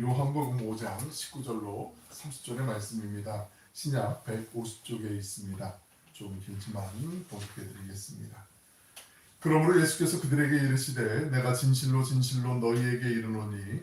요한복음 5장 19절로 30절의 말씀입니다. 신약 150쪽에 있습니다. 좀 길지만 봉독해드리겠습니다. 그러므로 예수께서 그들에게 이르시되 내가 진실로 진실로 너희에게 이르노니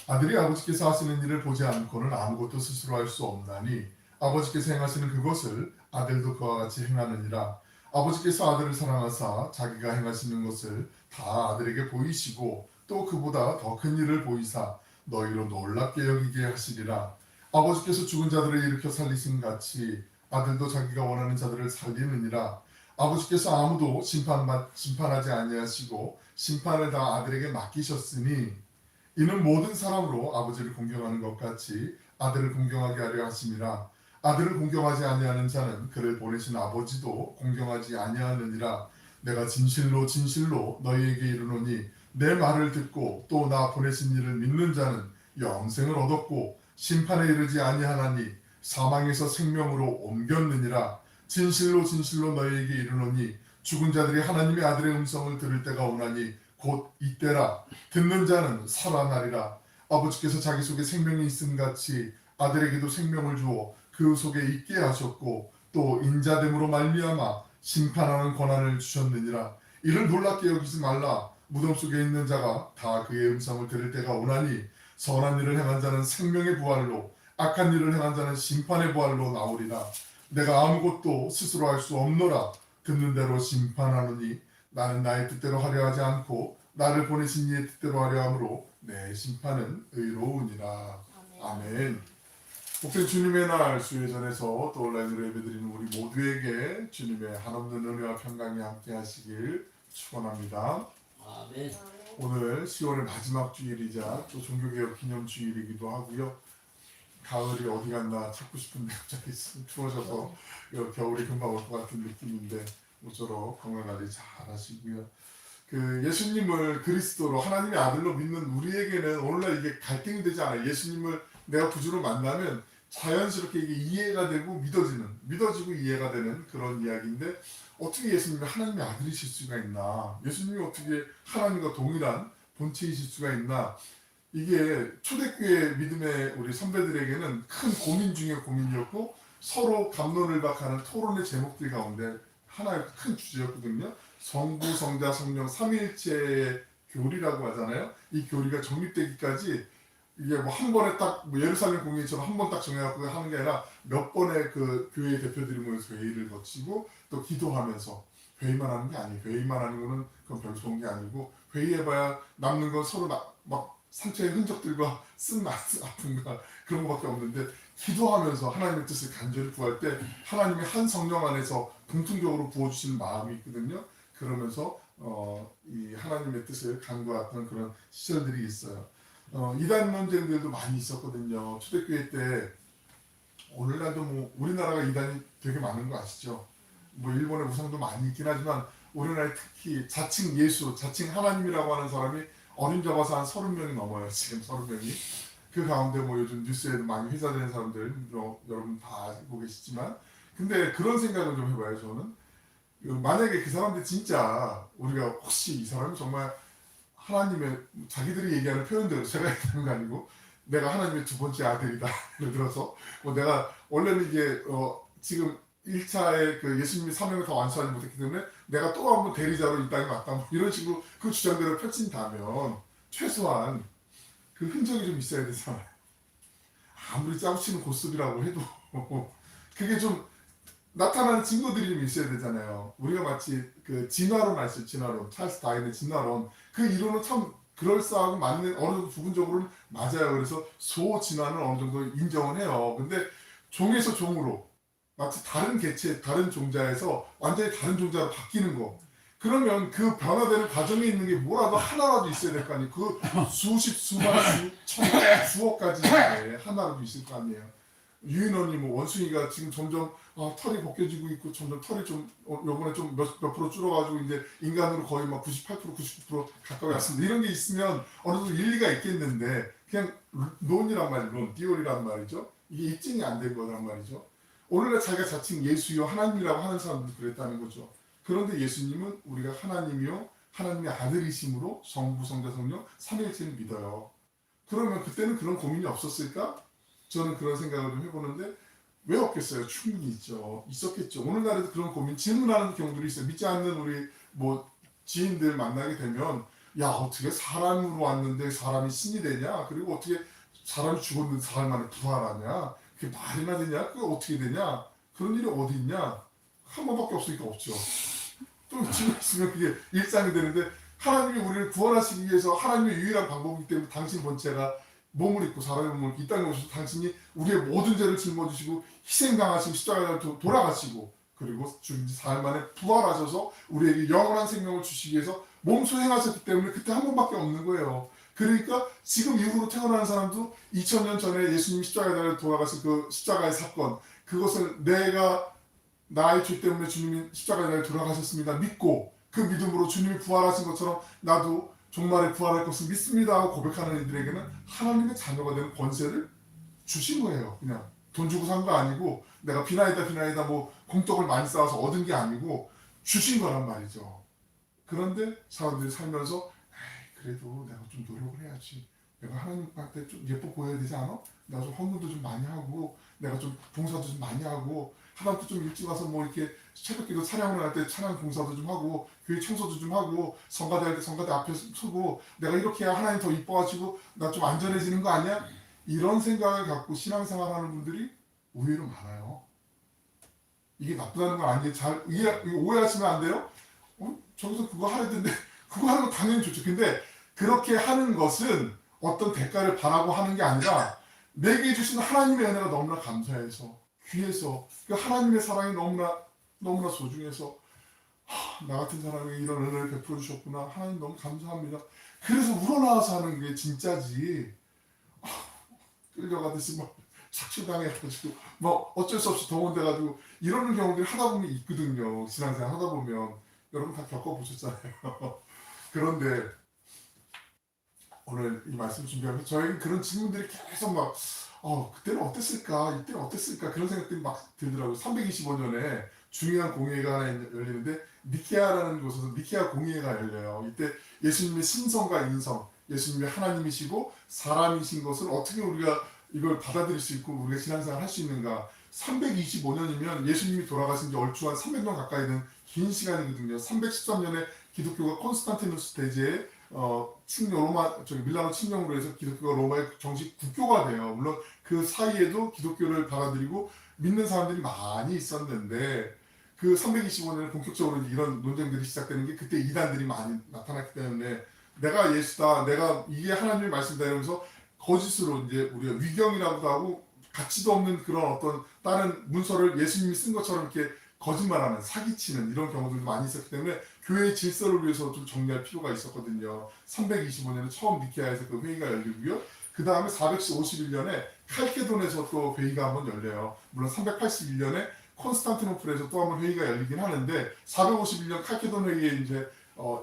아들이 아버지께서 하시는 일을 보지 않고는 아무것도 스스로 할 수 없나니 아버지께서 행하시는 그것을 아들도 그와 같이 행하느니라. 아버지께서 아들을 사랑하사 자기가 행하시는 것을 다 아들에게 보이시고 또 그보다 더 큰 일을 보이사 너희로 놀랍게 여기게 하시리라. 아버지께서 죽은 자들을 일으켜 살리신 같이 아들도 자기가 원하는 자들을 살리느니라. 아버지께서 아무도 심판하지 아니하시고 심판을 다 아들에게 맡기셨으니 이는 모든 사람으로 아버지를 공경하는 것 같이 아들을 공경하게 하려 하심이라. 아들을 공경하지 아니하는 자는 그를 보내신 아버지도 공경하지 아니하느니라. 내가 진실로 진실로 너희에게 이르노니 내 말을 듣고 또 나 보내신 이를 믿는 자는 영생을 얻었고 심판에 이르지 아니하나니 사망에서 생명으로 옮겼느니라. 진실로 진실로 너희에게 이르노니 죽은 자들이 하나님의 아들의 음성을 들을 때가 오나니 곧 이때라. 듣는 자는 살아나리라. 아버지께서 자기 속에 생명이 있음 같이 아들에게도 생명을 주어 그 속에 있게 하셨고 또 인자됨으로 말미암아 심판하는 권한을 주셨느니라. 이를 놀랍게 여기지 말라. 무덤 속에 있는 자가 다 그의 음성을 들을 때가 오나니 선한 일을 행한 자는 생명의 부활로 악한 일을 행한 자는 심판의 부활로 나오리라. 내가 아무것도 스스로 할 수 없노라. 듣는 대로 심판하노니 나는 나의 뜻대로 하려 하지 않고 나를 보내신 이의 뜻대로 하려 함으로 내 심판은 의로우니라. 아멘. 복된 주님의 날 수요전에서 또 온라인으로 예배드리는 우리 모두에게 주님의 한없는 은혜와 평강이 함께 하시길 축원합니다. 아멘. 오늘 10월의 마지막 주일이자 또 종교개혁 기념주일이기도 하고요. 가을이 어디 갔나 찾고 싶은데 갑자기 추워져서 겨울이 금방 올 것 같은 느낌인데 모쪼록 건강관리 잘 하시고요. 그 예수님을 그리스도로 하나님의 아들로 믿는 우리에게는 오늘날 이게 갈등이 되지 않아요. 예수님을 내가 구주로 만나면 자연스럽게 이게 이해가 되고 믿어지고 이해가 되는 그런 이야기인데 어떻게 예수님이 하나님의 아들이실 수가 있나? 예수님이 어떻게 하나님과 동일한 본체이실 수가 있나? 이게 초대교회 믿음의 우리 선배들에게는 큰 고민 중에 고민이었고 서로 갑론을박하는 토론의 제목들 가운데 하나의 큰 주제였거든요. 성부, 성자, 성령 삼위일체의 교리라고 하잖아요. 이 교리가 정립되기까지 이게 뭐 한 번에 딱 뭐 예루살렘 공의처럼 한 번 딱 정해갖고 하는 게 아니라 몇 번의 그 교회 대표들이 모여서 회의를 거치고 또 기도하면서 회의만 하는 게 아니에요. 회의만 하는 거는 그건 별 좋은 게 아니고 회의해봐야 남는 건 서로 막 상처의 흔적들과 쓴 아픔과 그런 것밖에 없는데 기도하면서 하나님의 뜻을 간절히 구할 때 하나님의 한 성령 안에서 공통적으로 부어주시는 마음이 있거든요. 그러면서 이 하나님의 뜻을 간구했던 그런 시절들이 있어요. 이단 논쟁들도 많이 있었거든요. 초대교회 때 오늘날도 뭐 우리나라가 이단이 되게 많은 거 아시죠? 뭐 일본의 우상도 많이 있긴 하지만 우리나라에 특히 자칭 예수, 자칭 하나님이라고 하는 사람이 어림 잡아서 한 30명이 넘어요. 지금 30명이. 그 가운데 뭐 요즘 뉴스에도 많이 회자되는 사람들 여러분 다 알고 계시지만 근데 그런 생각을 좀 해봐요. 저는 만약에 그 사람들 진짜 우리가 혹시 이 사람이 정말 하나님의 자기들이 얘기하는 표현대로 제가 얘기하는 거 아니고 내가 하나님의 두 번째 아들이다. 예를 들어서 뭐 내가 원래는 이게 지금 1차에 그 예수님이 사명을 다 완수하지 못했기 때문에 내가 또 한 번 대리자로 이 땅에 왔다. 뭐 이런 식으로 그 주장대로 펼친다면 최소한 그 흔적이 좀 있어야 되잖아요. 아무리 짜고치는 고스톱이라고 해도 그게 좀 나타나는 증거들이 좀 있어야 되잖아요. 우리가 마치 그 진화론 아시죠? 진화론. 찰스 다윈의 진화론. 그 이론은 참 그럴싸하고 맞는 어느 정도 부분적으로는 맞아요. 그래서 소진화는 어느 정도 인정을 해요. 근데 종에서 종으로 마치 다른 개체, 다른 종자에서 완전히 다른 종자로 바뀌는 거. 그러면 그 변화되는 과정에 있는 게 뭐라도 하나라도 있어야 될 거 아니에요. 그 수십, 수만, 수천, 수억 가지 하나라도 있을 거 아니에요. 유인원이 뭐 원숭이가 지금 점점 털이 벗겨지고 있고 점점 털이 좀 요번에 좀 몇 프로 줄어가지고 이제 인간으로 거의 막 98%, 99% 가까이 왔습니다. 이런 게 있으면 어느 정도 일리가 있겠는데 그냥 론이란 말이죠. 론, 띠오리란 말이죠. 이게 입증이 안 된 거란 말이죠. 오늘날 자기가 자칭 예수요 하나님이라고 하는 사람들도 그랬다는 거죠. 그런데 예수님은 우리가 하나님이요 하나님의 아들이심으로 성부, 성자, 성령 삼위일체를 믿어요. 그러면 그때는 그런 고민이 없었을까? 저는 그런 생각을 좀 해보는데 왜 없겠어요? 충분히 있죠. 있었겠죠. 오늘날에도 그런 고민 질문하는 경우들이 있어요. 믿지 않는 우리 뭐 지인들 만나게 되면 야 어떻게 사람으로 왔는데 사람이 신이 되냐? 그리고 어떻게 사람이 죽었는데 사흘 만에 부활하냐? 그게 말이나 되냐? 그게 어떻게 되냐? 그런 일이 어디 있냐? 한 번밖에 없으니까 없죠. 또 지금 있으면 그게 일상이 되는데 하나님이 우리를 구원하시기 위해서 하나님의 유일한 방법이기 때문에 당신 본체가 몸을 입고 사람의 몸을 입고 이 땅에 오셔서 당신이 우리의 모든 죄를 짊어지시고 희생당하시고 십자가에 돌아가시고 그리고 죽은 지 사흘 만에 부활하셔서 우리에게 영원한 생명을 주시기 위해서 몸소 행하셨기 때문에 그때 한 번밖에 없는 거예요. 그러니까 지금 이후로 태어나는 사람도 2000년 전에 예수님이 십자가에 돌아가신 그 십자가의 사건 그것을 내가 나의 죄 때문에 주님이 십자가에 돌아가셨습니다. 믿고 그 믿음으로 주님이 부활하신 것처럼 나도 종말에 부활할 것을 믿습니다 하고 고백하는 이들에게는 하나님의 자녀가 되는 권세를 주신 거예요. 그냥 돈 주고 산 거 아니고 내가 비나이다 뭐 공덕을 많이 쌓아서 얻은 게 아니고 주신 거란 말이죠. 그런데 사람들이 살면서 그래도 내가 좀 노력을 해야지. 내가 하나님한테 좀 예뻐 보여야 되지 않아? 내가 좀 헌금도 좀 많이 하고 내가 좀 봉사도 좀 많이 하고 하나님께 좀 일찍 와서 뭐 이렇게 새벽기도 찬양을 할 때 찬양 봉사도 좀 하고 교회 청소도 좀 하고 성가대 할 때 성가대 앞에 서고 내가 이렇게 해야 하나님 더 이뻐하시고 나 좀 안전해지는 거 아니야? 이런 생각을 갖고 신앙생활하는 분들이 의외로 많아요. 이게 나쁘다는 건 아니에요. 잘 오해하시면 안 돼요. 저기서 그거 하려던데 그거 하는 거 당연히 좋죠. 근데 그렇게 하는 것은 어떤 대가를 바라고 하는 게 아니라 내게 주신 하나님의 은혜가 너무나 감사해서 귀해서 그 하나님의 사랑이 너무나 소중해서 나 같은 사람에게 이런 은혜를 베풀어 주셨구나. 하나님 너무 감사합니다. 그래서 우러나와서 하는 게 진짜지. 끌려가듯이 막 착취당해가지고 뭐 어쩔 수 없이 동원돼 가지고 이러는 경우들이 하다 보면 있거든요. 신앙생활 하다 보면 여러분 다 겪어보셨잖아요. 그런데 오늘 이 말씀 준비하면서 저에게 그런 질문들이 계속 막 그때는 어땠을까 이때는 어땠을까 그런 생각들이 막 들더라고요. 325년에 중요한 공예가 하나 열리는데 니케아라는 곳에서 니케아 공예가 열려요. 이때 예수님의 신성과 인성 예수님이 하나님이시고 사람이신 것을 어떻게 우리가 이걸 받아들일 수 있고 우리가 신앙생활 할 수 있는가. 325년이면 예수님이 돌아가신 지 얼추 한 300년 가까이 된 긴 시간이거든요. 313년에 기독교가 콘스탄티누스 대제에 밀라노 침략으로 해서 기독교가 로마의 정식 국교가 돼요. 물론 그 사이에도 기독교를 받아들이고 믿는 사람들이 많이 있었는데 그 325년에 본격적으로 이런 논쟁들이 시작되는 게 그때 이단들이 많이 나타났기 때문에 내가 예수다, 내가 이게 하나님의 말씀이다 이러면서 거짓으로 이제 우리가 위경이라고도 하고 가치도 없는 그런 어떤 다른 문서를 예수님이 쓴 것처럼 이렇게 거짓말하는 사기치는 이런 경우들도 많이 있었기 때문에 교회의 질서를 위해서 좀 정리할 필요가 있었거든요. 325년에 처음 니케아에서 그 회의가 열리고요. 그 다음에 451년에 칼케돈에서 또 회의가 한번 열려요. 물론 381년에 콘스탄티노플에서 또 한번 회의가 열리긴 하는데 451년 칼케돈 회의에 이제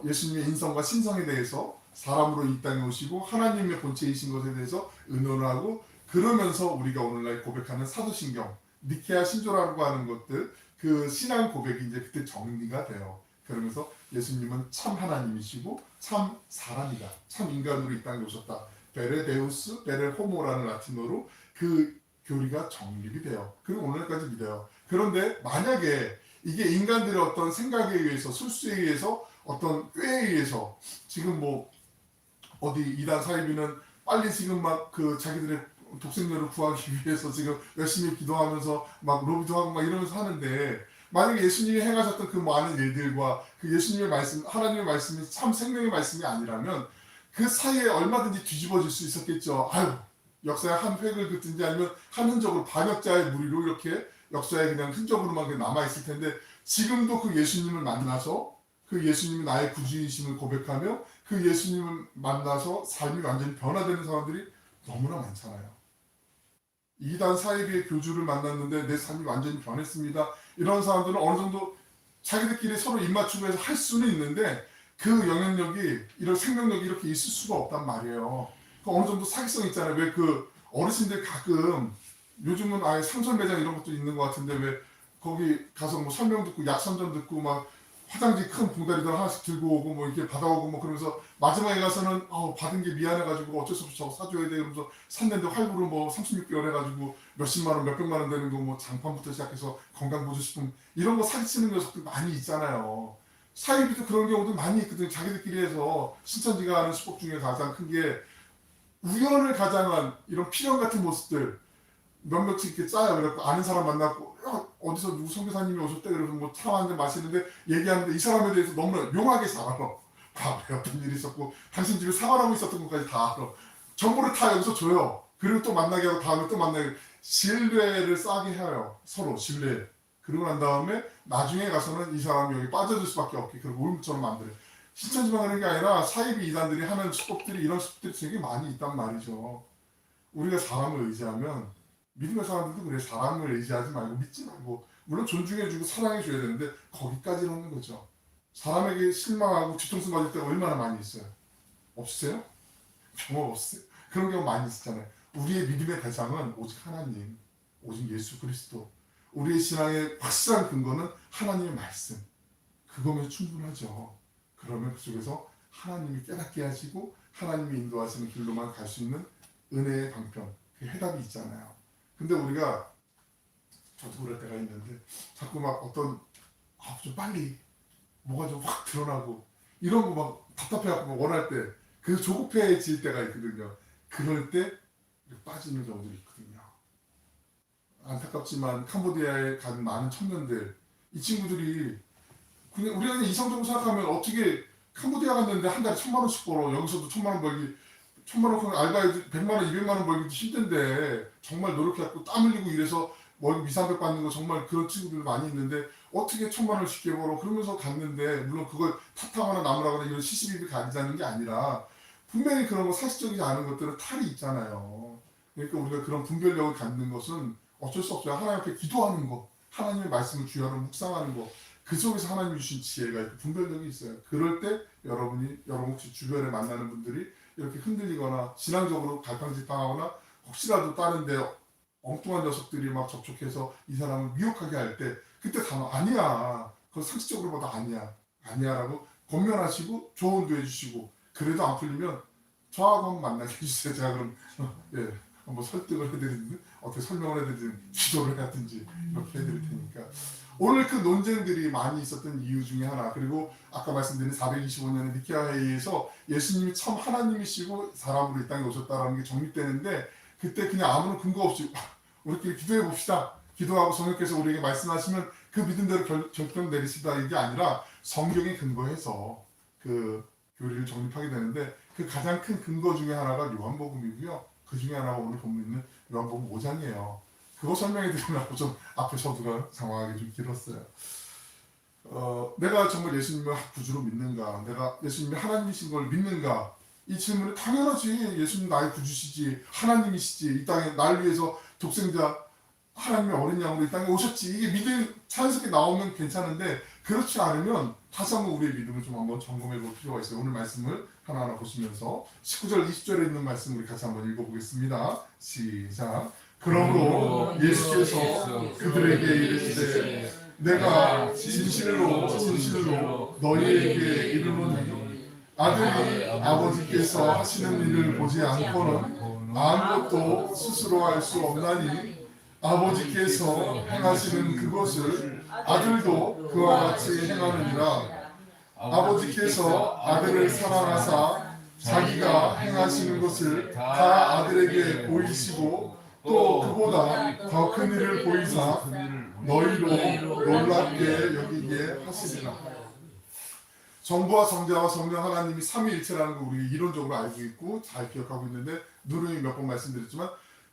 예수님의 인성과 신성에 대해서 사람으로 이 땅에 오시고 하나님의 본체이신 것에 대해서 의논하고 그러면서 우리가 오늘날 고백하는 사도신경, 니케아 신조라고 하는 것들 그 신앙 고백이 이제 그때 정리가 돼요. 그러면서 예수님은 참 하나님이시고 참 사람이다. 참 인간으로 이 땅에 오셨다. 베레 데우스, 베레 호모라는 라틴어로 그 교리가 정립이 돼요. 그리고 오늘까지 믿어요. 그런데 만약에 이게 인간들의 어떤 생각에 의해서 술수에 의해서 어떤 꾀에 의해서 지금 뭐 어디 이단 사이비는 빨리 지금 막 그 자기들의 독생녀를 구하기 위해서 지금 열심히 기도하면서 막 로비도 하고 막 이러면서 하는데 만약에 예수님이 행하셨던 그 많은 일들과 그 예수님의 말씀, 하나님의 말씀이 참 생명의 말씀이 아니라면 그 사이에 얼마든지 뒤집어질 수 있었겠죠. 아유, 역사에 한 획을 긋든지 아니면 한 흔적으로 반역자의 무리로 이렇게 역사에 그냥 흔적으로만 남아있을 텐데 지금도 그 예수님을 만나서 그 예수님이 나의 구주이심을 고백하며 그 예수님을 만나서 삶이 완전히 변화되는 사람들이 너무나 많잖아요. 이단 사이비의 교주를 만났는데 내 삶이 완전히 변했습니다. 이런 사람들은 어느 정도 자기들끼리 서로 입맞추고 해서 할 수는 있는데 그 영향력이 이런 생명력이 이렇게 있을 수가 없단 말이에요. 어느 정도 사기성 있잖아요. 왜 그 어르신들 가끔 요즘은 아예 상설 매장 이런 것도 있는 것 같은데 왜 거기 가서 뭐 설명 듣고 약 선전 듣고 막 화장지 큰 봉다리들 하나씩 들고 오고 뭐 이렇게 받아오고 뭐 그러면서 마지막에 가서는 받은 게 미안해가지고 어쩔 수 없이 저거 사줘야 돼 그러면서 샀는데 할부로 뭐 36개월 해가지고 몇십만 원 몇백만 원 되는 거 뭐 장판부터 시작해서 건강보조식품 이런 거 사기치는 녀석들 많이 있잖아요. 사이비도 그런 경우도 많이 있거든요. 자기들끼리 해서 신천지가 하는 수법 중에 가장 큰 게 우연을 가장한 이런 필연 같은 모습들 몇몇씩 이렇게 짜요. 그래갖고 아는 사람 만났고 야, 어디서 누구 선교사님이 오셨대 그래서 뭐 차 한 잔 마시는데 얘기하는데 이 사람에 대해서 너무나 용하게 살아. 과거에 어떤 일이 있었고 당신 집에 사과나무 있었던 것까지 다 알아. 정보를 다 여기서 줘요. 그리고 또 만나게 하고 다음에 또 만나게 신뢰를 쌓게 해요. 서로 신뢰. 그러고 난 다음에 나중에 가서는 이 사람이 여기 빠져들 수밖에 없게 그리고 울음처럼 만들어요. 신천지만 그런 게 아니라 사이비 이단들이 하는 수법들이 이런 수법들이 되게 많이 있단 말이죠. 우리가 사람을 의지하면 믿음의 사람들도 그래. 사람을 의지하지 말고 믿지 말고 물론 존중해주고 사랑해줘야 되는데 거기까지는 없는 거죠. 사람에게 실망하고 뒤통수 맞을 때가 얼마나 많이 있어요. 없으세요? 경험 없으세요? 그런 경우 많이 있었잖아요. 우리의 믿음의 대상은 오직 하나님, 오직 예수 그리스도. 우리의 신앙의 확실한 근거는 하나님의 말씀. 그거면 충분하죠. 그러면 그쪽에서 하나님이 깨닫게 하시고 하나님이 인도하시는 길로만 갈 수 있는 은혜의 방편, 그 해답이 있잖아요. 근데 우리가 저도 그럴 때가 있는데 자꾸 막 어떤 좀 빨리 뭐가 좀 확 드러나고 이런 거 막 답답해갖고 원할 때 그래서 조급해질 때가 있거든요. 그럴 때 빠지는 경우들이 있거든요. 안타깝지만 캄보디아에 간 많은 청년들 이 친구들이 그냥 우리가 그냥 이성적으로 생각하면 어떻게 캄보디아 갔는데 한 달에 1,000만 원씩 벌어 여기서도 1,000만 원 벌기 1,000만 원 알바해도 100만 원 200만 원 벌기도 힘든데 정말 노력해갖고 땀 흘리고 이래서 월급 2, 300 받는 거 정말 그런 친구들 많이 있는데 어떻게 1,000만 원 쉽게 벌어 그러면서 갔는데 물론 그걸 탓하거나 나무라거나 이런 시시비비 가리자는 게 아니라 분명히 그런 거 사실적이지 않은 것들은 탈이 있잖아요. 그러니까 우리가 그런 분별력을 갖는 것은 어쩔 수 없어요. 하나님 앞에 기도하는 거 하나님의 말씀을 주야로 묵상하는 거 그 속에서 하나님이 주신 지혜가 있고 분별력이 있어요. 그럴 때 여러분 혹시 주변에 만나는 분들이 이렇게 흔들리거나 신앙적으로 갈팡질팡하거나 혹시라도 다른 데 엉뚱한 녀석들이 막 접촉해서 이 사람을 미혹하게 할 때 그때 단어 아니야. 그건 상식적으로 봐도 아니야라고 권면하시고 조언도 해주시고 그래도 안 풀리면 저하고 한번 만나게 해주세요. 제가 그럼 한번 설득을 해드리든 어떻게 설명을 해드리든 기도를 해야든지 이렇게 해드릴 테니까 오늘 그 논쟁들이 많이 있었던 이유 중에 하나 그리고 아까 말씀드린 425년의 니케아 회의에서 예수님이 참 하나님이시고 사람으로 이 땅에 오셨다는 게 정립되는데 그때 그냥 아무런 근거 없이 우리끼리 기도해 봅시다. 기도하고 성령께서 우리에게 말씀하시면 그 믿음대로 결정 내리시다 이게 아니라 성경에 근거해서 그 교리를 정립하게 되는데 그 가장 큰 근거 중에 하나가 요한복음이고요. 그 중에 하나가 오늘 본문 있는 요한복음 5장이에요. 그거 설명해 드리려고 좀 앞에 서두가 장황하게 좀 길었어요. 내가 정말 예수님을 구주로 믿는가? 내가 예수님이 하나님이신 걸 믿는가? 이 질문은 당연하지. 예수님 나의 구주시지. 하나님이시지. 이 땅에 날 위해서 독생자 하나님의 어린 양으로 이 땅에 오셨지. 이게 믿음 자연스럽게 나오면 괜찮은데 그렇지 않으면 다시 한번 우리의 믿음을 좀 한번 점검해 볼 필요가 있어요. 오늘 말씀을 하나하나 보시면서 19절 20절에 있는 말씀 우리 같이 한번 읽어보겠습니다. 시작. 그러므로 예수께서 그들에게 이르시되 내가 진실로 너희에게 이르노니 아들이 아버지께서 하시는 일을 보지 않고는 아무것도 스스로 할 수 없나니 아버지께서 행하시는 그것을 아들도 그와 같이 행하느니라. 아버지께서 아들을 사랑하사 자기가 행하시는 것을 다 아들에게 보이시고 또 그보다 더 큰 일을 보이사 너희로 놀랍게 여기게 하시리라. 성부와 성자와 성령 하나님이 삼위일체라는 거 우리 이론적으로 알고 있고 잘 기억하고 있는데 누누이 몇 번 말씀드렸지만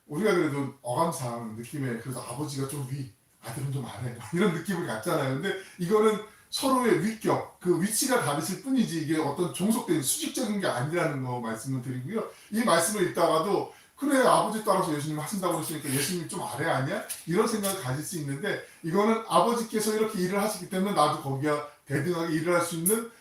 우리가 그래도 어감상 느낌에 그래서 아버지가 좀 위, 아들은 좀 아래 이런 느낌을 갖잖아요. 근데 이거는 서로의 위격, 그 위치가 다르실 뿐이지 이게 어떤 종속된 수직적인 게 아니라는 거 말씀을 드리고요. 이 말씀을 읽다가도 그래 아버지 따라서 예수님 하신다고 그러시니까 예수님 좀 아래 아니야? 이런 생각을 가질 수 있는데 이거는 아버지께서 이렇게 일을 하시기 때문에 나도 거기가 대등하게 일을 할 수 있는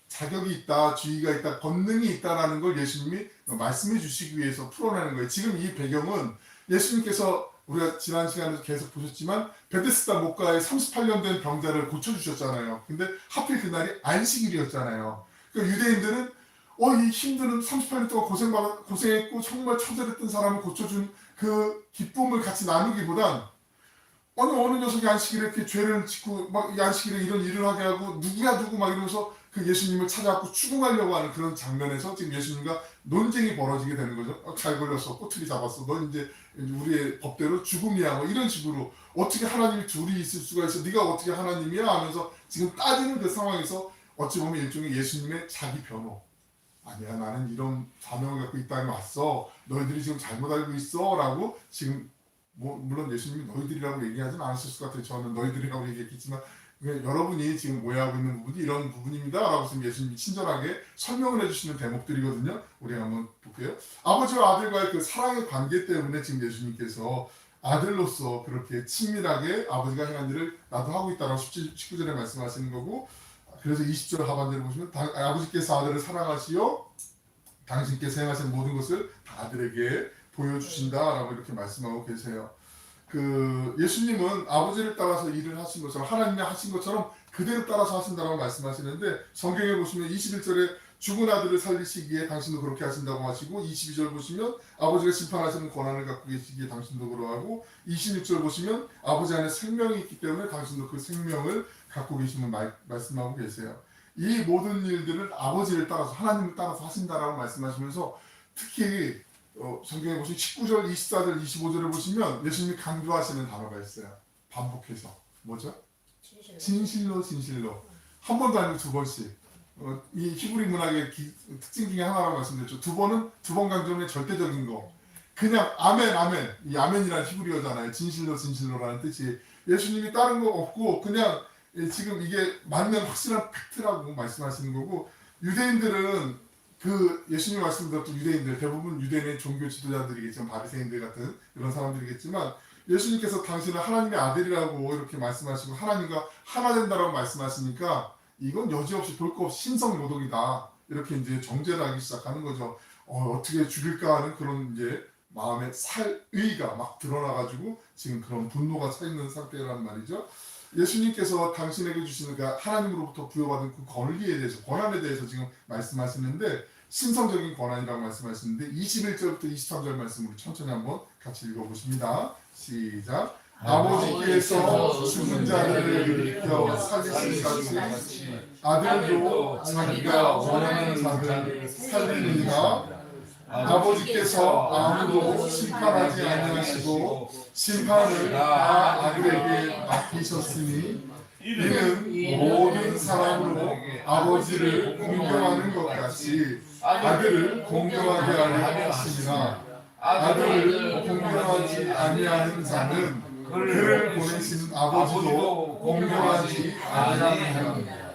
자격이 있다, 지위가 있다, 권능이 있다라는 걸 예수님이 말씀해 주시기 위해서 풀어내는 거예요. 지금 이 배경은 예수님께서 우리가 지난 시간에도 계속 보셨지만 베데스다 목가에 38년 된 병자를 고쳐주셨잖아요. 근데 하필 그날이 안식일이었잖아요. 그러니까 유대인들은 이 힘든 38년 동안 고생했고 정말 처절했던 사람을 고쳐준 그 기쁨을 같이 나누기보단 어느 녀석이 안식일에 이렇게 죄를 짓고 막 이 안식일에 이런 일을 하게 하고 누구야 누구 막 이러면서 그 예수님을 찾아갖고 추궁하려고 하는 그런 장면에서 지금 예수님과 논쟁이 벌어지게 되는 거죠. 잘 걸렸어, 꼬투리 잡았어, 너 이제 우리의 법대로 죽음이야, 뭐 이런 식으로 어떻게 하나님이 둘이 있을 수가 있어, 네가 어떻게 하나님이야 하면서 지금 따지는 그 상황에서 어찌 보면 일종의 예수님의 자기 변호. 아니야, 나는 이런 사명을 갖고 이 땅에 왔어, 너희들이 지금 잘못 알고 있어 라고 지금 물론 예수님이 너희들이라고 얘기하진 않으셨을 것 같아요. 저는 너희들이라고 얘기했겠지만 여러분이 지금 오해하고 있는 부분이 이런 부분입니다 라고 지금 예수님이 친절하게 설명을 해주시는 대목들이거든요. 우리 한번 볼게요. 아버지와 아들과의 그 사랑의 관계 때문에 지금 예수님께서 아들로서 그렇게 친밀하게 아버지가 행한 일을 나도 하고 있다라고 19절에 말씀하시는 거고, 그래서 20절 하반절에 보시면 아버지께서 아들을 사랑하시어 당신께서 행하신 모든 것을 다 아들에게 보여주신다라고 이렇게 말씀하고 계세요. 그 예수님은 아버지를 따라서 일을 하신 것처럼 하나님이 하신 것처럼 그대로 따라서 하신다고 말씀하시는데, 성경에 보시면 21절에 죽은 아들을 살리시기에 당신도 그렇게 하신다고 하시고, 22절 보시면 아버지가 심판하시는 권한을 갖고 계시기에 당신도 그러하고, 26절 보시면 아버지 안에 생명이 있기 때문에 당신도 그 생명을 갖고 계심을 말씀하고 계세요. 이 모든 일들을 아버지를 따라서 하나님을 따라서 하신다라고 말씀하시면서, 특히 성경에 보시면 19절, 24절, 25절을 보시면 예수님이 강조하시는 단어가 있어요. 반복해서. 뭐죠? 진실로 진실로. 한 번도 아니고 두 번씩. 이 히브리 문학의 특징 중에 하나라고 말씀드렸죠. 두 번 강조는 절대적인 거. 그냥 아멘 아멘. 이 아멘이라는 히브리어잖아요. 진실로 진실로라는 뜻이. 예수님이 다른 거 없고 그냥 지금 이게 맞는 확실한 팩트라고 말씀하시는 거고, 유대인들은 그 예수님 말씀드렸던 유대인들, 대부분 유대인의 종교 지도자들이겠지만 바리새인들 같은 이런 사람들이겠지만, 예수님께서 당신은 하나님의 아들이라고 이렇게 말씀하시고 하나님과 하나 된다라고 말씀하시니까 이건 여지없이 볼 거 없이 신성모독이다 이렇게 이제 정죄를 하기 시작하는 거죠. 어떻게 죽일까 하는 그런 이제 마음의 살의가 막 드러나가지고 지금 그런 분노가 차 있는 상태란 말이죠. 예수님께서 당신에게 주시는 그 하나님으로부터 부여받은 그 권리에 대해서, 권한에 대해서 지금 말씀하시는데, 신성적인 권한이라고 말씀하시는데 21절부터 23절 말씀으로 천천히 한번 같이 읽어보십니다. 시작. 아버지께서 죽은 자들을 일으켜 살리신 같이 아들도 자기가 원하는 자들을 살리느니라. 아버지께서 아무도 심판하지 아니하시고 심판을 다 아들에게 맡기셨으니 이는 모든 사람으로 아버지를 공경하는 것 같이 아들을 공경하게 하려 하심이나, 아들을 공경하지 아니하는 자는 그를 보내신 아버지도 공경하지 아니하느니라.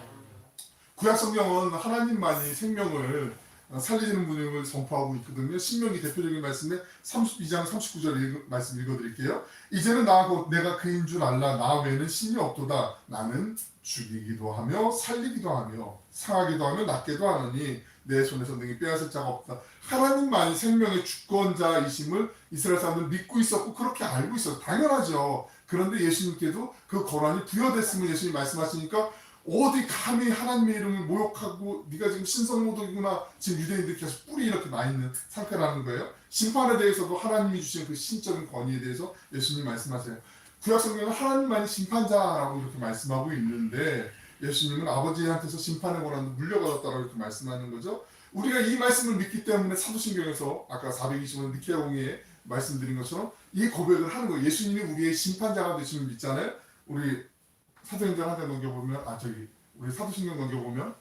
구약 성경은 하나님만이 생명을 살리는 분임을 선포하고 있거든요. 신명기 대표적인 말씀에 32장 39절 말씀 읽어드릴게요. 이제는 내가 그인 줄 알라. 나 외에는 신이 없도다. 나는 죽이기도 하며 살리기도 하며 상하기도 하며 낫게도 하느니 내 손에서 능히 빼앗을 자가 없다. 하나님만이 생명의 주권자이심을 이스라엘 사람들은 믿고 있었고 그렇게 알고 있었어요. 당연하죠. 그런데 예수님께도 그 권한이 부여됐음을 예수님이 말씀하시니까 어디 감히 하나님의 이름을 모욕하고 네가 지금 신성모독이구나. 지금 유대인들이 계속 뿔이 이렇게 나 있는 상태라는 거예요. 심판에 대해서도 하나님이 주신 그 신적인 권위에 대해서 예수님이 말씀하세요. 구약 성경은 하나님만이 심판자라고 이렇게 말씀하고 있는데, 예수님은 아버지한테서 심판의 권한을 물려받았다고 이렇게 말씀하는 거죠. 우리가 이 말씀을 믿기 때문에 사도신경에서 아까 425년 니케아 공의에 말씀드린 것처럼 이 고백을 하는 거예요. 예수님이 우리의 심판자가 되심을 믿잖아요. 우리 사도행전 한대 넘겨보면, 우리 사도신경 넘겨보면,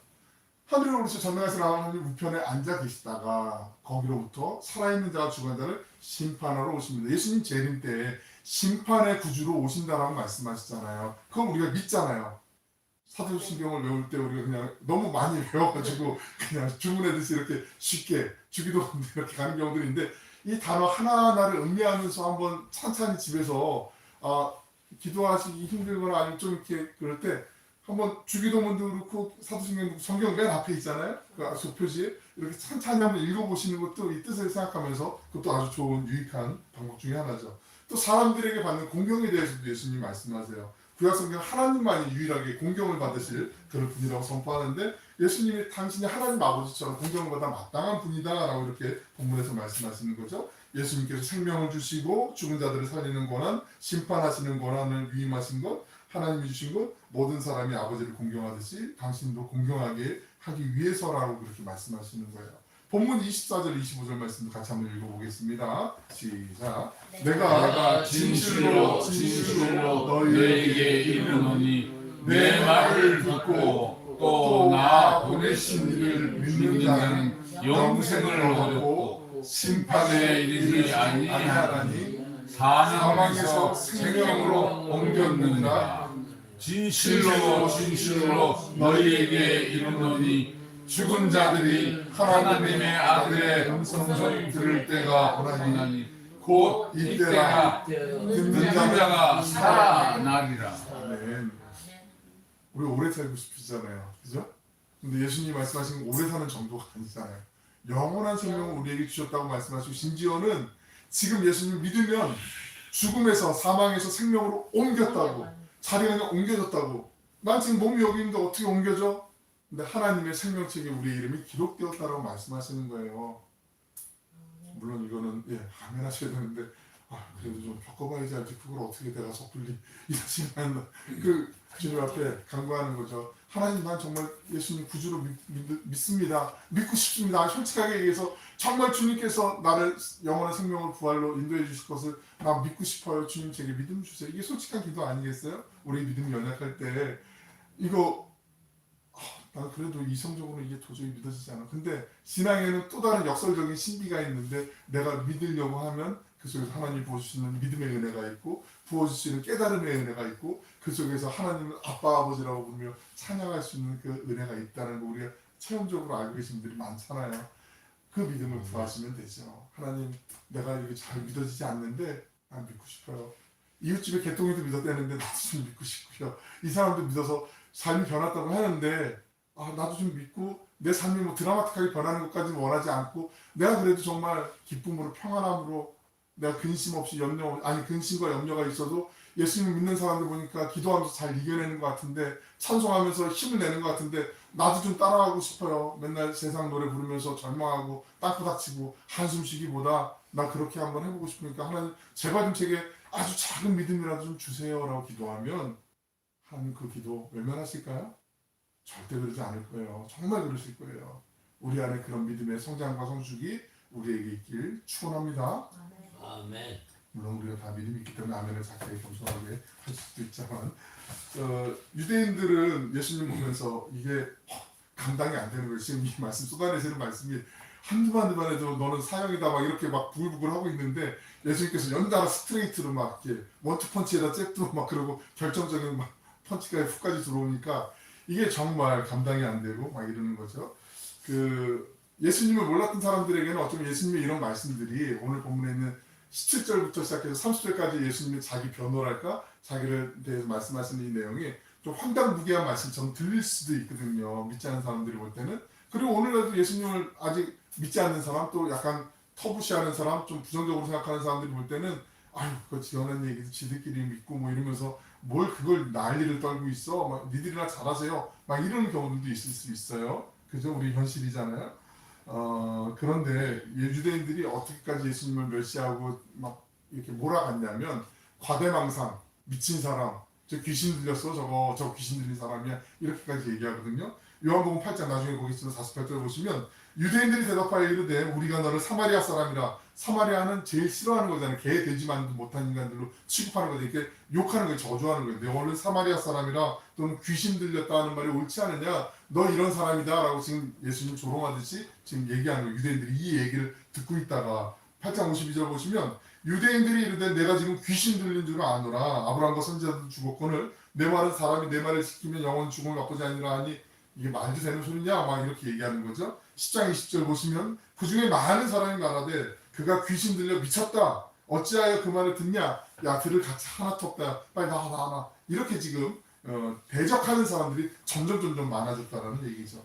하늘로부터 전능하신 하나님 우편에 앉아 계시다가 거기로부터 살아있는 자와 죽은 자를 심판하러 오십니다. 예수님 재림 때 심판의 구주로 오신다라고 말씀하시잖아요. 그건 우리가 믿잖아요. 사도신경을 외울 때 우리가 그냥 너무 많이 외워가지고 그냥 주문하듯이 이렇게 쉽게 주기도 이렇게 가는 경우들인데, 이 단어 하나하나를 음미하면서 한번 찬찬히 집에서 기도하시기 힘들거나 아니면 좀 이렇게 그럴 때 한번 주기도문도 그렇고 사도신경도 그렇고 성경 맨 앞에 있잖아요. 그 소표지에 이렇게 찬찬히 한번 읽어보시는 것도 이 뜻을 생각하면서 그것도 아주 좋은 유익한 방법 중에 하나죠. 또 사람들에게 받는 공경에 대해서도 예수님이 말씀하세요. 구약성경 하나님만이 유일하게 공경을 받으실 그런 분이라고 선포하는데 예수님이 당신이 하나님 아버지처럼 공경을 받아 마땅한 분이다 라고 이렇게 본문에서 말씀하시는 거죠. 예수님께서 생명을 주시고 죽은 자들을 살리는 권한, 심판하시는 권한을 위임하신 것, 하나님이 주신 것, 모든 사람이 아버지를 공경하듯이 당신도 공경하게 하기 위해서라고 그렇게 말씀하시는 거예요. 본문 24절 25절 말씀도 같이 한번 읽어보겠습니다. 시작. 내가 진실로 너희에게 이르노니 내 말을 듣고 또 나 보내신 이를 믿는 자는 영생을 얻고 심판에 이르지 아니하나니 사망에서 생명으로 옮겼느니라. 진실로 너희에게 이르노니 죽은 자들이 하나님의 아들의 음성을 들을 때가 오나니 곧 이때라. 듣는 자가 살아나리라. 아멘. 우리 오래 살고 싶으시잖아요, 그죠? 근데 예수님이 말씀하신 오래 사는 정도가 아니잖아요. 영원한 생명을 우리에게 주셨다고 말씀하시고 심지어는 지금 예수님을 믿으면 죽음에서 사망에서 생명으로 옮겼다고, 자리가 그냥 옮겨졌다고. 난 지금 몸이 여기 있는데 어떻게 옮겨져? 근데 하나님의 생명책에 우리의 이름이 기록되었다라고 말씀하시는 거예요. 물론 이거는 아멘 하셔야 되는데 그래도 좀 겪어봐야지 알지 그걸 어떻게 내가 섣불리 이러시면 주님 앞에 간구하는 거죠. 하나님, 난 정말 예수님 구주로 믿습니다. 믿고 싶습니다. 솔직하게 얘기해서 정말 주님께서 나를 영원한 생명을 부활로 인도해 주실 것을 나 믿고 싶어요. 주님 제게 믿음 주세요. 이게 솔직한 기도 아니겠어요? 우리 믿음이 연약할 때 이거 난 그래도 이성적으로 이게 도저히 믿어지지 않아. 근데 신앙에는 또 다른 역설적인 신비가 있는데 내가 믿으려고 하면 그 속에서 하나님 부어주시는 믿음의 은혜가 있고 부어주시는 깨달음의 은혜가 있고 그 속에서 하나님을 아빠 아버지라고 부르며 찬양할 수 있는 그 은혜가 있다는 거 우리가 체험적으로 알고 계신 분들이 많잖아요. 그 믿음을 구하시면 되죠. 하나님, 내가 이렇게 잘 믿어지지 않는데 난 믿고 싶어요. 이웃집에 개똥이도 믿었다는데 나도 좀 믿고 싶고요. 이 사람도 믿어서 삶이 변했다고 하는데 나도 좀 믿고 내 삶이 뭐 드라마틱하게 변하는 것까지는 원하지 않고 내가 그래도 정말 기쁨으로 평안함으로 내가 근심 없이 근심과 염려가 있어도 예수님 믿는 사람들 보니까 기도하면서 잘 이겨내는 것 같은데 찬송하면서 힘을 내는 것 같은데 나도 좀 따라가고 싶어요. 맨날 세상 노래 부르면서 절망하고 땅코 다치고 한숨 쉬기보다 나 그렇게 한번 해보고 싶으니까 하나님 제발 좀 제게 아주 작은 믿음이라도 좀 주세요 라고 기도하면 하나님 그 기도 외면하실까요? 절대 그러지 않을 거예요. 정말 그러실 거예요. 우리 안에 그런 믿음의 성장과 성숙이 우리에게 있길 축원합니다. 아멘. 물론 우리가 다 믿음이 있기 때문에 아멘을 작게 겸손하게 할 수도 있지만 유대인들은 예수님 보면서 이게 감당이 안 되는 거예요. 지금 이 말씀 쏟아내시는 말씀이 한두 번 해도 너는 사형이다 막 이렇게 막 부글부글 하고 있는데 예수님께서 연달아 스트레이트로 막 이렇게 원투펀치에다 잽도 막 그러고 결정적인 막 펀치가 훅까지 들어오니까 이게 정말 감당이 안 되고 막 이러는 거죠. 예수님을 몰랐던 사람들에게는 어쩌면 예수님의 이런 말씀들이 오늘 본문에 있는 17절부터 시작해서 30절까지 예수님의 자기 변호랄까 자기를 대해서 말씀하시는 이 내용이 좀 황당무계한 말씀처럼 들릴 수도 있거든요. 믿지 않는 사람들이 볼 때는. 그리고 오늘날도 예수님을 아직 믿지 않는 사람 또 약간 터부시하는 사람 좀 부정적으로 생각하는 사람들이 볼 때는 그거 지어낸 얘기도 지들끼리 믿고 뭐 이러면서 뭘 그걸 난리를 떨고 있어 막 니들이나 잘하세요 막 이런 경우들도 있을 수 있어요. 그죠? 우리 현실이잖아요. 그런데 유대인들이 어떻게까지 예수님을 멸시하고 막 이렇게 몰아갔냐면 과대망상, 미친 사람, 저 귀신 들렸어, 저 귀신 들린 사람이야 이렇게까지 얘기하거든요. 요한복음 8장 나중에 거기 있으면 48절 보시면 유대인들이 대답하여 이르되 우리가 너를 사마리아 사람이라. 사마리아는 제일 싫어하는 거잖아요. 개 돼지만도 못한 인간들로 취급하는 거죠. 이렇게 욕하는 거예요. 저주하는 거예요. 너는 사마리아 사람이라 또는 귀신 들렸다 하는 말이 옳지 않느냐. 너 이런 사람이다 라고 지금 예수님 조롱하듯이 지금 얘기하는 거예요. 유대인들이 이 얘기를 듣고 있다가 8장 52절 보시면 유대인들이 이르되 내가 지금 귀신 들린 줄 아노라. 아브라함과 선지자도 죽었거늘 내 말은 사람이 내 말을 지키면 영원 죽음을 맛보지 아니라 하니 이게 말도 되는 소리냐 막 이렇게 얘기하는 거죠. 10장 20절 보시면 그 중에 많은 사람이 말하되 그가 귀신 들려 미쳤다. 어찌하여 그 말을 듣냐? 야 들을 같이 하나도 없다. 빨리 나와 이렇게 지금 대적하는 사람들이 점점 많아졌다라는 얘기죠.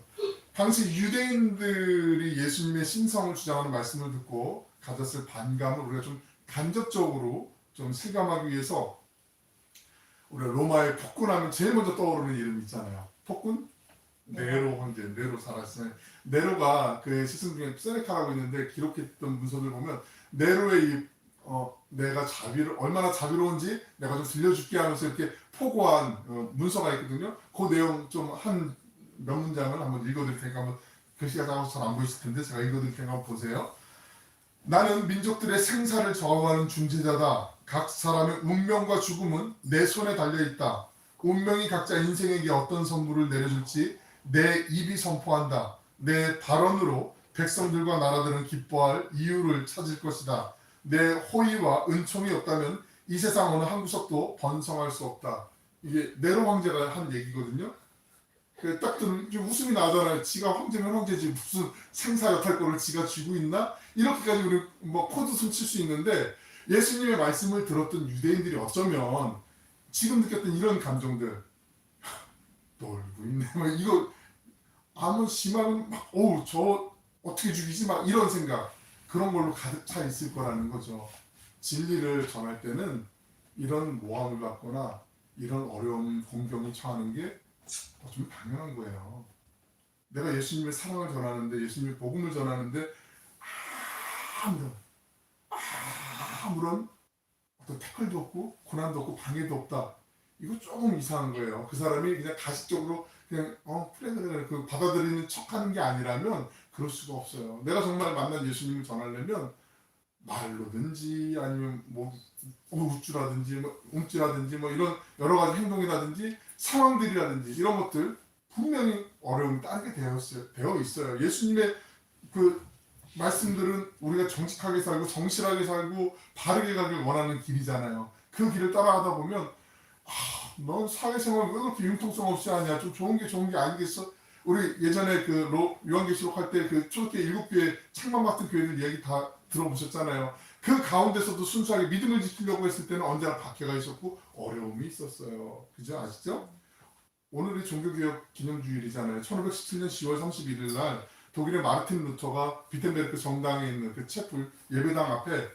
당시 유대인들이 예수님의 신성을 주장하는 말씀을 듣고 가졌을 반감을 우리가 좀 간접적으로 좀 실감하기 위해서 우리가 로마의 폭군하면 제일 먼저 떠오르는 이름이 있잖아요. 폭군? 네로 황제, 네로 살았어요. 네로가 그의 스승 중에 세네카라고 있는데 기록했던 문서들 보면 네로의 내가 얼마나 자비로운지 내가 좀 들려줄게 하면서 이렇게 포고한 문서가 있거든요. 그 내용 좀 한 몇 문장을 한번 읽어드릴 테니까 한번 글씨가 작아서 잘 안 보이실 텐데 제가 읽어드릴 테니까 한번 보세요. 나는 민족들의 생사를 저항하는 중재자다. 각 사람의 운명과 죽음은 내 손에 달려있다. 운명이 각자 인생에게 어떤 선물을 내려줄지 내 입이 선포한다. 내 발언으로 백성들과 나라들은 기뻐할 이유를 찾을 것이다. 내 호의와 은총이 없다면 이 세상 어느 한 구석도 번성할 수 없다. 이게 네로 황제가 한 얘기거든요. 딱 들으면 웃음이 나잖아요. 지가 황제면 황제지 무슨 생사 여탈권을 지가 쥐고 있나? 이렇게까지 우리 뭐 코드 숨칠 수 있는데 예수님의 말씀을 들었던 유대인들이 어쩌면 지금 느꼈던 이런 감정들 놀고 있네. 막 이거 아무 심하면 막 저 어떻게 죽이지? 막 이런 생각 그런 걸로 가득 차 있을 거라는 거죠. 진리를 전할 때는 이런 모함을 받거나 이런 어려운 공경이 처하는 게 좀 당연한 거예요. 내가 예수님의 사랑을 전하는데 예수님의 복음을 전하는데 아무런 어떤 태클도 없고 고난도 없고 방해도 없다. 이거 조금 이상한 거예요. 그 사람이 그냥 가식적으로 그냥 그래 그 받아들이는 척하는 게 아니라면 그럴 수가 없어요. 내가 정말 만난 예수님을 전하려면 말로든지 아니면 뭐 우쭈라든지 뭐 움찔라든지 뭐 이런 여러 가지 행동이라든지 상황들이라든지 이런 것들 분명히 어려움이 따르게 되어 있어요. 예수님의 그 말씀들은 우리가 정직하게 살고 정실하게 살고 바르게 가길 원하는 길이잖아요. 그 길을 따라가다 보면 넌 사회생활 왜 그렇게 융통성 없이 하냐? 좀 좋은 게 아니겠어? 우리 예전에 그 요한계시록 할 때 그 초대교회 7교회 창만 같은 교회들 얘기 다 들어보셨잖아요. 그 가운데서도 순수하게 믿음을 지키려고 했을 때는 언제나 박해가 있었고 어려움이 있었어요. 그죠? 아시죠? 오늘이 종교개혁 기념주일이잖아요. 1517년 10월 31일 날 독일의 마르틴 루터가 비텐베르크 정당에 있는 그 채플 예배당 앞에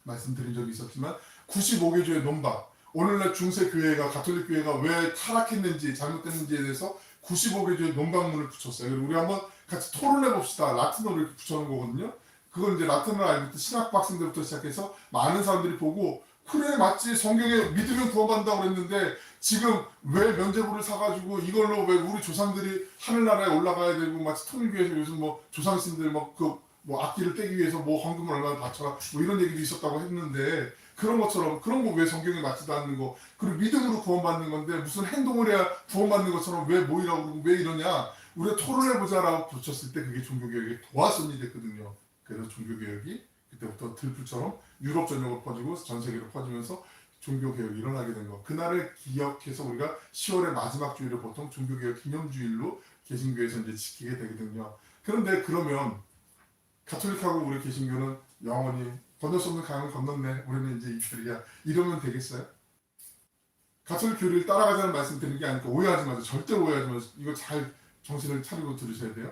말씀드린 적이 있었지만 95개조의 논박 오늘날 중세교회가 가톨릭 교회가 왜 타락했는지 잘못됐는지에 대해서 95개조의 논박문을 붙였어요. 우리 한번 같이 토론해 봅시다. 라틴어로 이렇게 붙여놓은 거거든요. 그건 이제 라틴어를 알고 있던 신학박생들부터 시작해서 많은 사람들이 보고 그래 맞지 성경에 믿으면 구원받는다고 그랬는데 지금 왜 면죄부를 사가지고 이걸로 왜 우리 조상들이 하늘나라에 올라가야 되고 마치 통일교에서 요즘 뭐 조상신들 뭐 악기를 떼기 위해서 뭐 헌금을 얼마나 바쳐라 뭐 이런 얘기도 있었다고 했는데 그런 것처럼 그런 거 왜 성경에 맞지도 않는 거 그리고 믿음으로 구원받는 건데 무슨 행동을 해야 구원받는 것처럼 왜 모이라고 그러고 왜 이러냐 우리가 토론해보자라고 붙였을 때 그게 종교개혁의 도화선이 됐거든요. 그래서 종교개혁이 그때부터 들불처럼 유럽 전역으로 퍼지고 전 세계로 퍼지면서 종교개혁이 일어나게 된 거. 그날을 기억해서 우리가 10월의 마지막 주일을 보통 종교개혁 기념주일로 개신교에서 이제 지키게 되거든요. 그런데 그러면 가톨릭하고 우리 개신교는 영원히 건널 수 없는 강을 건넜네. 우리는 이제 이들이야. 이러면 되겠어요? 가톨릭 교리를 따라가자는 말씀 드리는 게 아니고 오해하지 마세요. 절대 오해하지 마세요. 이거 잘 정신을 차리고 들으셔야 돼요.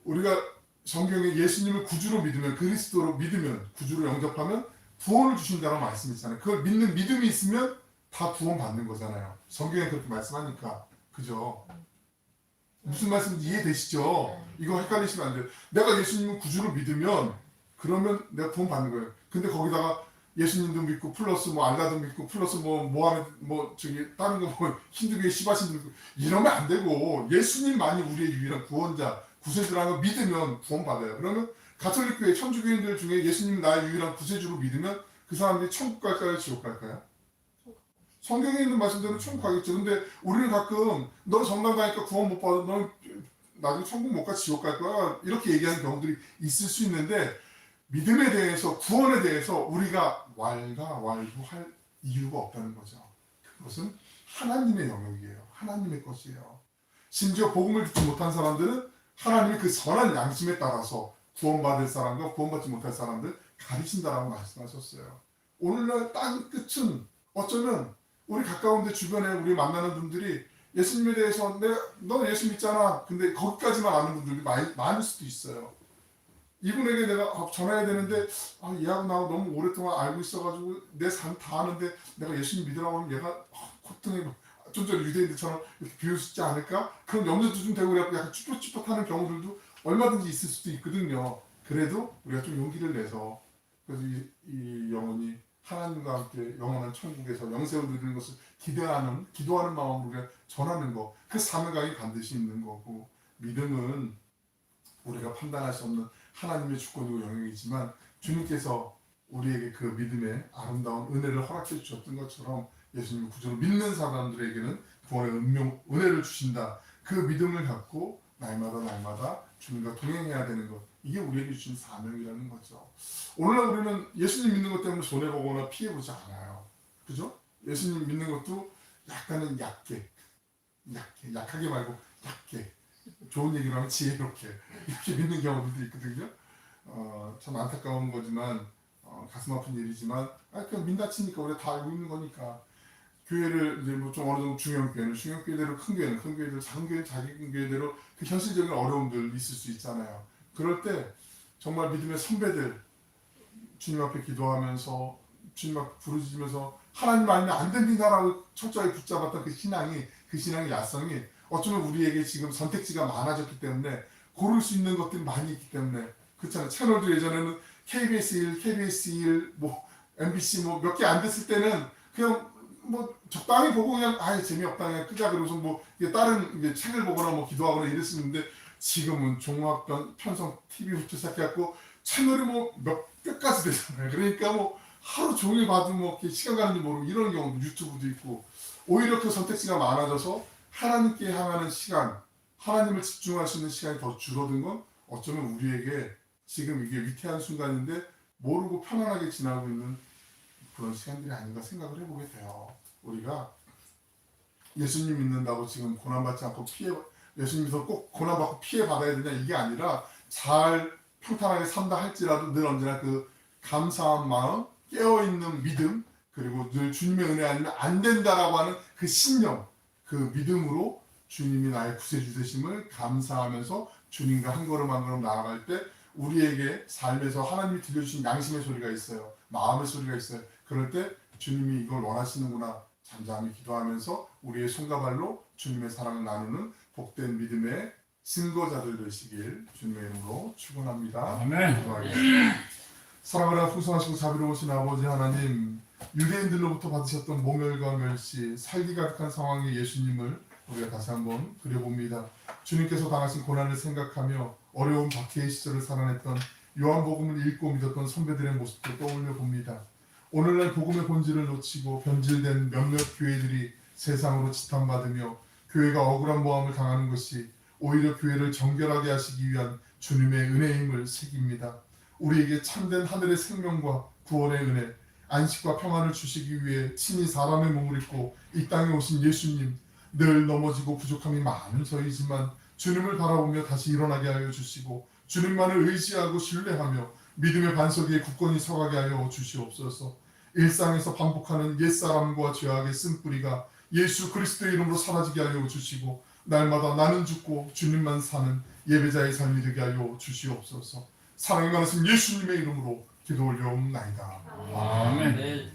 우리가 성경에 예수님을 구주로 믿으면 그리스도로 믿으면 구주로 영접하면 구원을 주신다는 말씀이 있잖아요. 그걸 믿는 믿음이 있으면 다 구원 받는 거잖아요. 성경에 그렇게 말씀하니까. 그죠? 무슨 말씀인지 이해되시죠? 이거 헷갈리시면 안 돼요. 내가 예수님을 구주로 믿으면 그러면 내가 구원 받는 거예요. 근데 거기다가 예수님도 믿고 플러스 뭐 알라도 믿고 플러스 다른 거 뭐 힌두교의 시바신도 믿고 이러면 안 되고 예수님만이 우리의 유일한 구원자 구세주라는 걸 믿으면 구원 받아요. 그러면 가톨릭교회 천주교인들 중에 예수님 나의 유일한 구세주로 믿으면 그 사람들이 천국 갈까요? 지옥 갈까요? 성경에 있는 말씀대로 천국 가겠죠. 근데 우리는 가끔 너 정당 가니까 구원 못 받아. 너 나중에 천국 못 가 지옥 갈 거야. 이렇게 얘기하는 경우들이 있을 수 있는데 믿음에 대해서 구원에 대해서 우리가 왈가왈부할 이유가 없다는 거죠. 그것은 하나님의 영역이에요. 하나님의 것이에요. 심지어 복음을 듣지 못한 사람들은 하나님이 그 선한 양심에 따라서 구원받을 사람과 구원받지 못할 사람들 가리신다라고 말씀하셨어요. 오늘날 땅 끝은 어쩌면 우리 가까운데 주변에 우리 만나는 분들이 예수님에 대해서 너 예수 믿잖아. 근데 거기까지만 아는 분들이 많을 수도 있어요. 이분에게 내가 전해야 되는데 얘하고 나하고 너무 오랫동안 알고 있어가지고 내 삶 다 아는데 내가 예수님 믿으라고 하면 얘가 고통에 좀 전에 유대인들처럼 이렇게 비울 수 있지 않을까? 그런 염려도 좀 되고 그래갖고 약간 쭈뼛쭈뼛하는 경우들도 얼마든지 있을 수도 있거든요. 그래도 우리가 좀 용기를 내서 그래서 이 영혼이 하나님과 함께 영원한 천국에서 영생을 누리는 것을 기도하는 마음으로 우리가 전하는 거, 그 사명감이 반드시 있는 거고, 믿음은 우리가 판단할 수 없는 하나님의 주권이고 영역이지만 주님께서 우리에게 그 믿음의 아름다운 은혜를 허락해 주셨던 것처럼 예수님을 구주로 믿는 사람들에게는 구원의 은혜를 주신다. 그 믿음을 갖고 날마다 주님과 동행해야 되는 것, 이게 우리에게 주신 사명이라는 거죠. 오늘날 우리는 예수님 믿는 것 때문에 손해보거나 피해보지 않아요. 그죠? 예수님 믿는 것도 약간은 약하게 말고 얕게, 좋은 얘기로 하면 지혜롭게 이렇게 믿는 경우도 있거든요. 참 안타까운 거지만 가슴 아픈 일이지만 그냥 민다치니까 우리가 다 알고 있는 거니까 교회를 이제 뭐 좀 어느 정도 중요한 교회대로 큰 교회대로 작은 교회는 자기 교회대로 그 현실적인 어려움들 있을 수 있잖아요. 그럴 때 정말 믿음의 선배들 주님 앞에 기도하면서 주님 앞에 부르짖으면서 하나님 아니면 안 됩니다라고 철저하게 붙잡았던 그 신앙의 야성이 어쩌면 우리에게 지금 선택지가 많아졌기 때문에 고를 수 있는 것들이 많이 있기 때문에 그렇잖아요. 채널도 예전에는 KBS 1, KBS 1, 뭐 MBC 뭐 몇 개 안 됐을 때는 그냥 뭐 적당히 보고 그냥 재미없다 그냥 끄자 그러고서 뭐 다른 이제 책을 보거나 뭐 기도하거나 이랬었는데 지금은 종합편 편성 TV부터 시작해갖고 채널이 뭐 몇 가지 되잖아요. 그러니까 뭐 하루 종일 봐도 뭐 시간 가는지 모르고 이런 경우도 유튜브도 있고 오히려 그 선택지가 많아져서 하나님께 향하는 시간, 하나님을 집중할 수 있는 시간이 더 줄어든 건 어쩌면 우리에게 지금 이게 위태한 순간인데 모르고 편안하게 지나고 있는 그런 시간들이 아닌가 생각을 해보게 돼요. 우리가 예수님 믿는다고 지금 고난받지 않고 예수님 믿어서 꼭 고난받고 피해받아야 되냐 이게 아니라 잘 평탄하게 산다 할지라도 늘 언제나 그 감사한 마음, 깨어있는 믿음, 그리고 늘 주님의 은혜 아니면 안 된다라고 하는 그 신념, 그 믿음으로 주님이 나의 구세주 되심을 감사하면서 주님과 한 걸음 한 걸음 나아갈 때 우리에게 삶에서 하나님이 들려주신 양심의 소리가 있어요. 마음의 소리가 있어요. 그럴 때 주님이 이걸 원하시는구나 잠잠히 기도하면서 우리의 손과 발로 주님의 사랑을 나누는 복된 믿음의 증거자들 되시길 주님의 이름으로 축원합니다. 아멘. 사랑하라 풍성하시고 자비로우신 아버지 하나님, 유대인들로부터 받으셨던 모멸과 멸시, 살기 가득한 상황의 예수님을 우리가 다시 한번 그려봅니다. 주님께서 당하신 고난을 생각하며 어려운 박해의 시절을 살아냈던 요한복음을 읽고 믿었던 선배들의 모습도 떠올려 봅니다. 오늘날 복음의 본질을 놓치고 변질된 몇몇 교회들이 세상으로 지탄받으며 교회가 억울한 모함을 당하는 것이 오히려 교회를 정결하게 하시기 위한 주님의 은혜임을 새깁니다. 우리에게 참된 하늘의 생명과 구원의 은혜, 안식과 평안을 주시기 위해 친히 사람의 몸을 입고 이 땅에 오신 예수님, 늘 넘어지고 부족함이 많은 저희지만 주님을 바라보며 다시 일어나게 하여 주시고 주님만을 의지하고 신뢰하며 믿음의 반석 위에 굳건히 서가게 하여 주시옵소서. 일상에서 반복하는 옛사람과 죄악의 쓴뿌리가 예수 그리스도의 이름으로 사라지게 하여 주시고 날마다 나는 죽고 주님만 사는 예배자의 삶이 되게 하여 주시옵소서. 사랑이 많으신 예수님의 이름으로 기도 올려옵나이다. 아멘.